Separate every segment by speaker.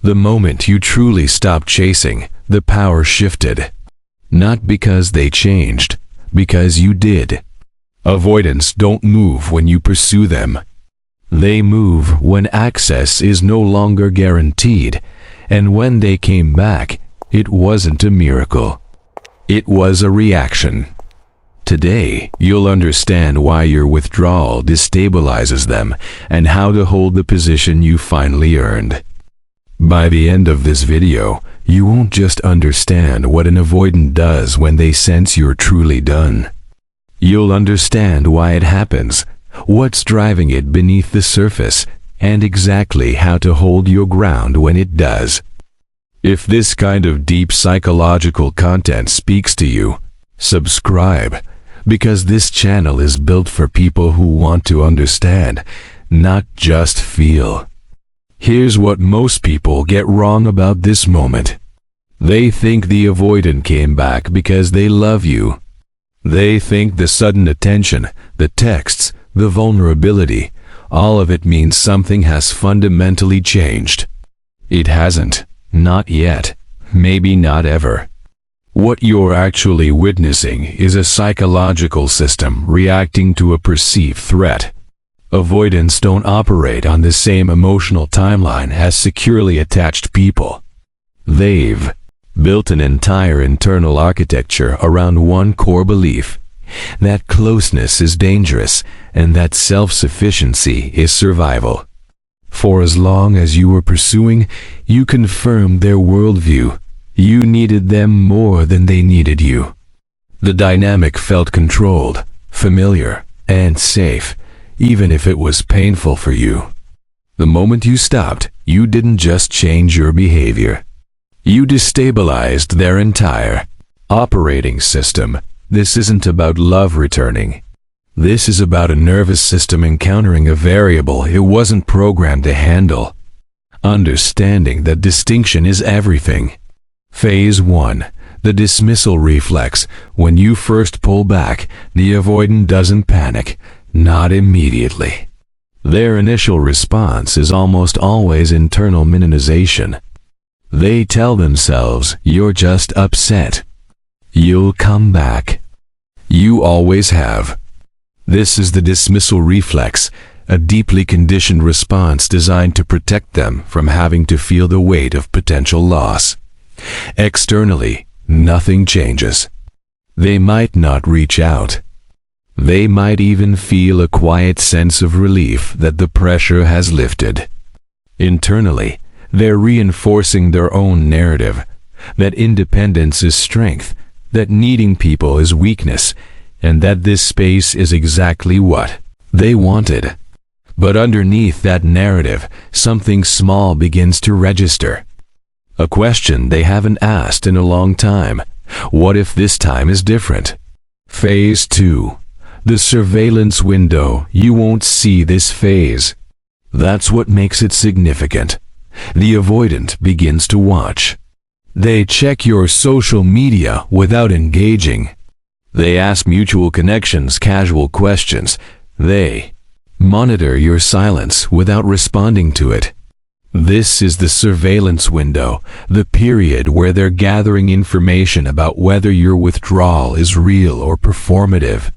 Speaker 1: The moment you truly stopped chasing, the power shifted. Not because they changed, because you did. Avoidants don't move when you pursue them. They move when access is no longer guaranteed, and when they came back, it wasn't a miracle. It was a reaction. Today, you'll understand why your withdrawal destabilizes them and how to hold the position you finally earned. By the end of this video, you won't just understand what an avoidant does when they sense you're truly done. You'll understand why it happens, what's driving it beneath the surface, and exactly how to hold your ground when it does. If this kind of deep psychological content speaks to you, subscribe, because this channel is built for people who want to understand, not just feel. Here's what most people get wrong about this moment. They think the avoidant came back because they love you. They think the sudden attention, the texts, the vulnerability, all of it means something has fundamentally changed. It hasn't. Not yet. Maybe not ever. What you're actually witnessing is a psychological system reacting to a perceived threat. Avoidants don't operate on the same emotional timeline as securely attached people. They've built an entire internal architecture around one core belief: that closeness is dangerous and that self-sufficiency is survival. For as long as you were pursuing, you confirmed their worldview. You needed them more than they needed you. The dynamic felt controlled, familiar, and safe, even if it was painful for you. The moment you stopped, you didn't just change your behavior. You destabilized their entire operating system. This isn't about love returning. This is about a nervous system encountering a variable it wasn't programmed to handle. Understanding that distinction is everything. Phase 1. The dismissal reflex. When you first pull back, the avoidant doesn't panic. Not immediately. Their initial response is almost always internal minimization. They tell themselves, "You're just upset. You'll come back. You always have." This is the dismissal reflex, a deeply conditioned response designed to protect them from having to feel the weight of potential loss. Externally, nothing changes. They might not reach out. They might even feel a quiet sense of relief that the pressure has lifted. Internally, they're reinforcing their own narrative, that independence is strength, that needing people is weakness, and that this space is exactly what they wanted. But underneath that narrative, something small begins to register. A question they haven't asked in a long time. What if this time is different? Phase 2. The surveillance window. You won't see this phase. That's what makes it significant. The avoidant begins to watch. They check your social media without engaging. They ask mutual connections casual questions. They monitor your silence without responding to it. This is the surveillance window, the period where they're gathering information about whether your withdrawal is real or performative.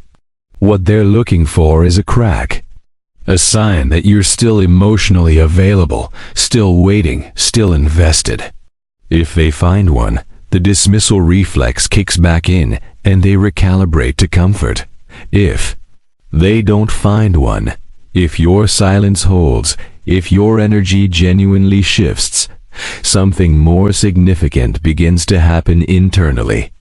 Speaker 1: What they're looking for is a crack. A sign that you're still emotionally available, still waiting, still invested. If they find one, the dismissal reflex kicks back in and they recalibrate to comfort. If they don't find one, if your silence holds, if your energy genuinely shifts, something more significant begins to happen internally.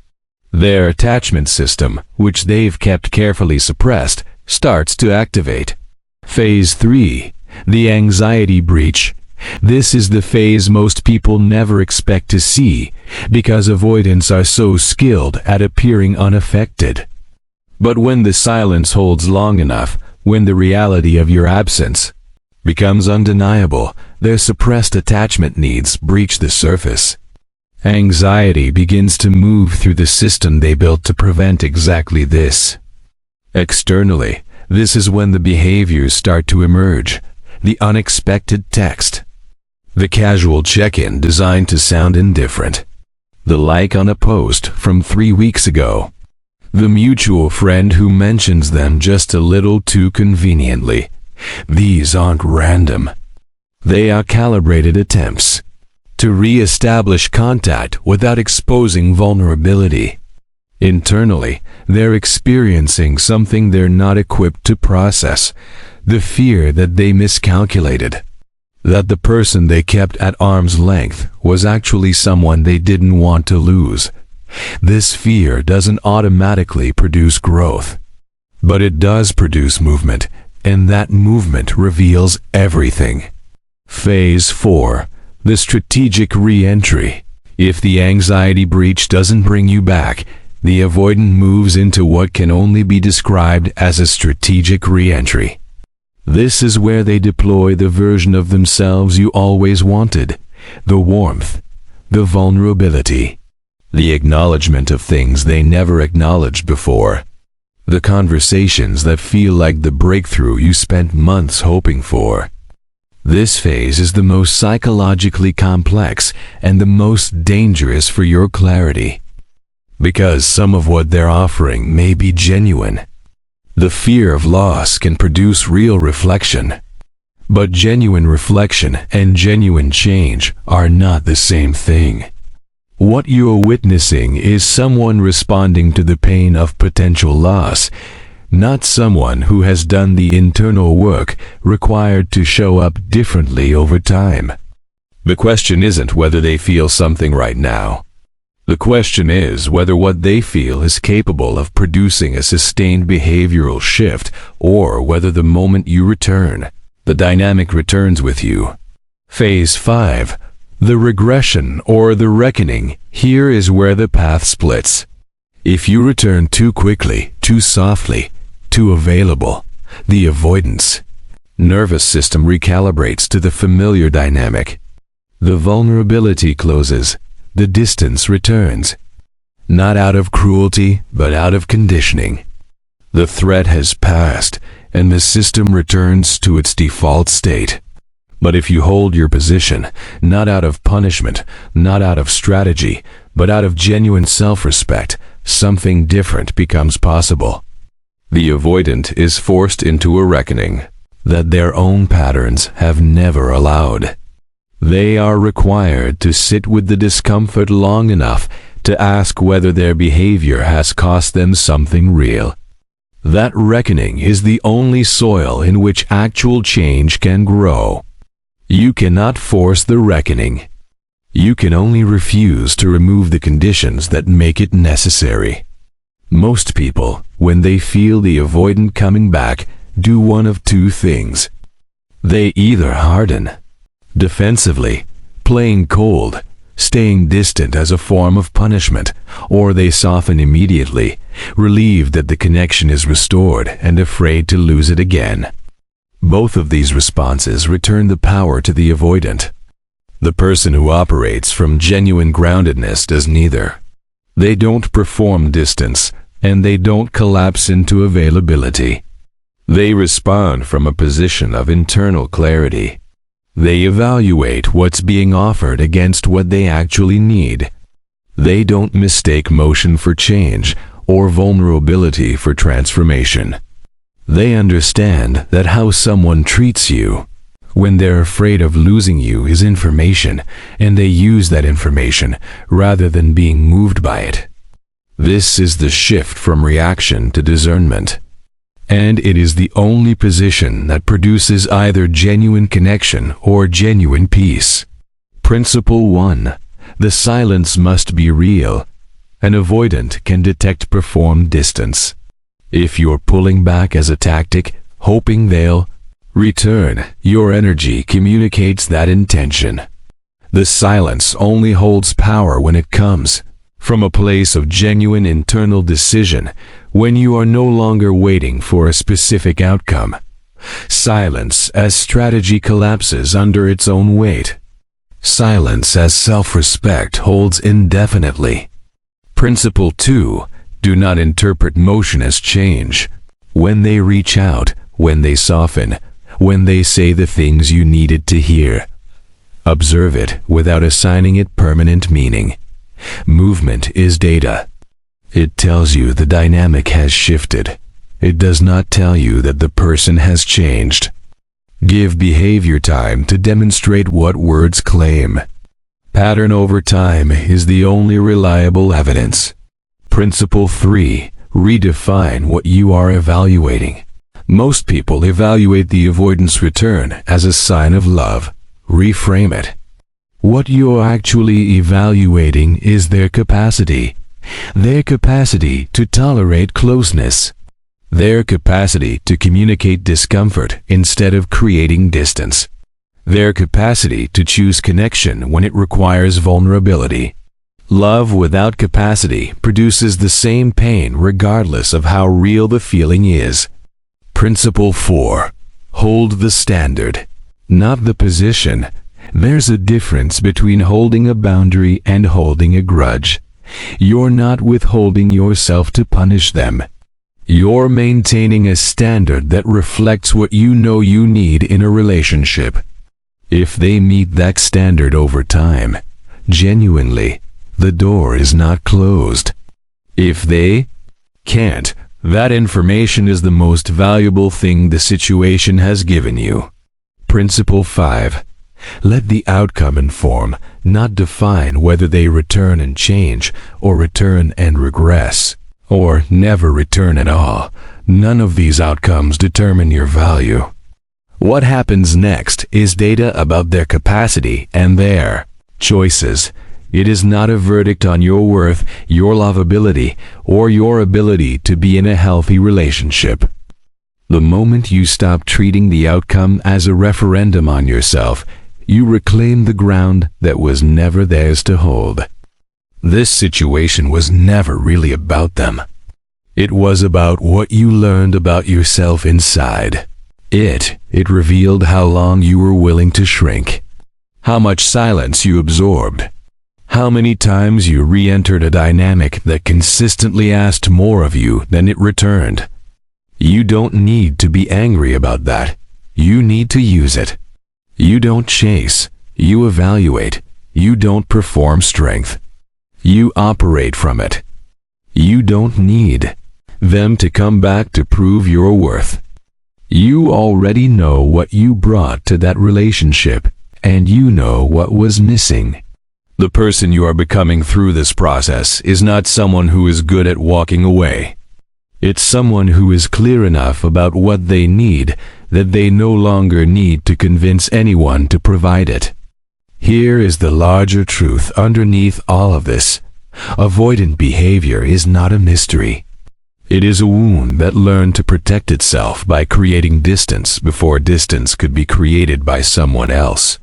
Speaker 1: Their attachment system, which they've kept carefully suppressed, starts to activate. Phase 3. The anxiety breach. This is the phase most people never expect to see, because avoidants are so skilled at appearing unaffected. But when the silence holds long enough, when the reality of your absence becomes undeniable, their suppressed attachment needs breach the surface. Anxiety begins to move through the system they built to prevent exactly this. Externally, this is when the behaviors start to emerge, the unexpected text, The casual check-in designed to sound indifferent. The like on a post from 3 weeks ago. The mutual friend who mentions them just a little too conveniently. These aren't random. They are calibrated attempts to re-establish contact without exposing vulnerability. Internally, they're experiencing something they're not equipped to process, the fear that they miscalculated, that the person they kept at arm's length was actually someone they didn't want to lose. This fear doesn't automatically produce growth, but it does produce movement, and that movement reveals everything. Phase 4. The strategic re-entry. If the anxiety breach doesn't bring you back, the avoidant moves into what can only be described as a strategic re-entry. This is where they deploy the version of themselves you always wanted, the warmth, the vulnerability, the acknowledgement of things they never acknowledged before, the conversations that feel like the breakthrough you spent months hoping for. This phase is the most psychologically complex and the most dangerous for your clarity, because some of what they're offering may be genuine. The fear of loss can produce real reflection, but genuine reflection and genuine change are not the same thing. What you're witnessing is someone responding to the pain of potential loss, not someone who has done the internal work required to show up differently over time. The question isn't whether they feel something right now. The question is whether what they feel is capable of producing a sustained behavioral shift, or whether the moment you return, the dynamic returns with you. Phase 5. The regression or the reckoning. Here is where the path splits. If you return too quickly, too softly, too available, the avoidance nervous system recalibrates to the familiar dynamic. The vulnerability closes, the distance returns. Not out of cruelty, but out of conditioning. The threat has passed, and the system returns to its default state. But if you hold your position, not out of punishment, not out of strategy, but out of genuine self-respect, something different becomes possible. The avoidant is forced into a reckoning that their own patterns have never allowed. They are required to sit with the discomfort long enough to ask whether their behavior has cost them something real. That reckoning is the only soil in which actual change can grow. You cannot force the reckoning. You can only refuse to remove the conditions that make it necessary. Most people, when they feel the avoidant coming back, do one of two things. They either harden defensively, playing cold, staying distant as a form of punishment, or they soften immediately, relieved that the connection is restored and afraid to lose it again. Both of these responses return the power to the avoidant. The person who operates from genuine groundedness does neither. They don't perform distance, and they don't collapse into availability. They respond from a position of internal clarity. They evaluate what's being offered against what they actually need. They don't mistake motion for change or vulnerability for transformation. They understand that how someone treats you when they're afraid of losing you is information, and they use that information rather than being moved by it. This is the shift from reaction to discernment, and it is the only position that produces either genuine connection or genuine peace. Principle 1. The silence must be real. An avoidant can detect performed distance. If you're pulling back as a tactic, hoping they'll return, your energy communicates that intention. The silence only holds power when it comes from a place of genuine internal decision, when you are no longer waiting for a specific outcome. Silence as strategy collapses under its own weight. Silence as self-respect holds indefinitely. Principle 2. Do not interpret motion as change. When they reach out, when they soften, when they say the things you needed to hear, Observe it without assigning it permanent meaning. Movement is data. It tells you the dynamic has shifted. It does not tell you that the person has changed. Give behavior time to demonstrate what words claim. Pattern over time is the only reliable evidence. Principle 3. Redefine what you are evaluating. Most people evaluate the avoidance return as a sign of love. Reframe it. What you're actually evaluating is their capacity to tolerate closeness, their capacity to communicate discomfort instead of creating distance, their capacity to choose connection when it requires vulnerability. Love without capacity produces the same pain regardless of how real the feeling is. Principle 4. Hold the standard, not the position. There's a difference between holding a boundary and holding a grudge. You're not withholding yourself to punish them. You're maintaining a standard that reflects what you know you need in a relationship. If they meet that standard over time, genuinely, the door is not closed. If they can't, that information is the most valuable thing the situation has given you. Principle 5. Let the outcome inform, not define whether they return and change, or return and regress, or never return at all. None of these outcomes determine your value. What happens next is data about their capacity and their choices. It is not a verdict on your worth, your lovability, or your ability to be in a healthy relationship. The moment you stop treating the outcome as a referendum on yourself, you reclaim the ground that was never theirs to hold. This situation was never really about them. It was about what you learned about yourself inside. It revealed how long you were willing to shrink, how much silence you absorbed, how many times you re-entered a dynamic that consistently asked more of you than it returned. You don't need to be angry about that. You need to use it. You don't chase. You evaluate. You don't perform strength. You operate from it. You don't need them to come back to prove your worth. You already know what you brought to that relationship, and you know what was missing. The person you are becoming through this process is not someone who is good at walking away. It's someone who is clear enough about what they need that they no longer need to convince anyone to provide it. Here is the larger truth underneath all of this. Avoidant behavior is not a mystery. It is a wound that learned to protect itself by creating distance before distance could be created by someone else.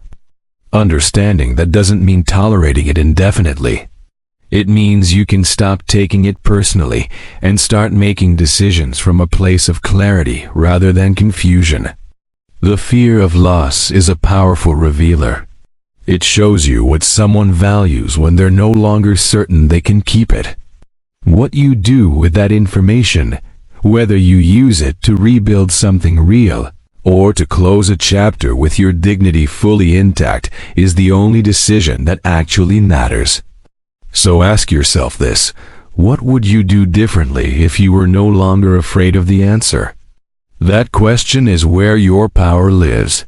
Speaker 1: Understanding that doesn't mean tolerating it indefinitely. It means you can stop taking it personally and start making decisions from a place of clarity rather than confusion. The fear of loss is a powerful revealer. It shows you what someone values when they're no longer certain they can keep it. What you do with that information, whether you use it to rebuild something real or to close a chapter with your dignity fully intact, is the only decision that actually matters. So ask yourself this: what would you do differently if you were no longer afraid of the answer? That question is where your power lives.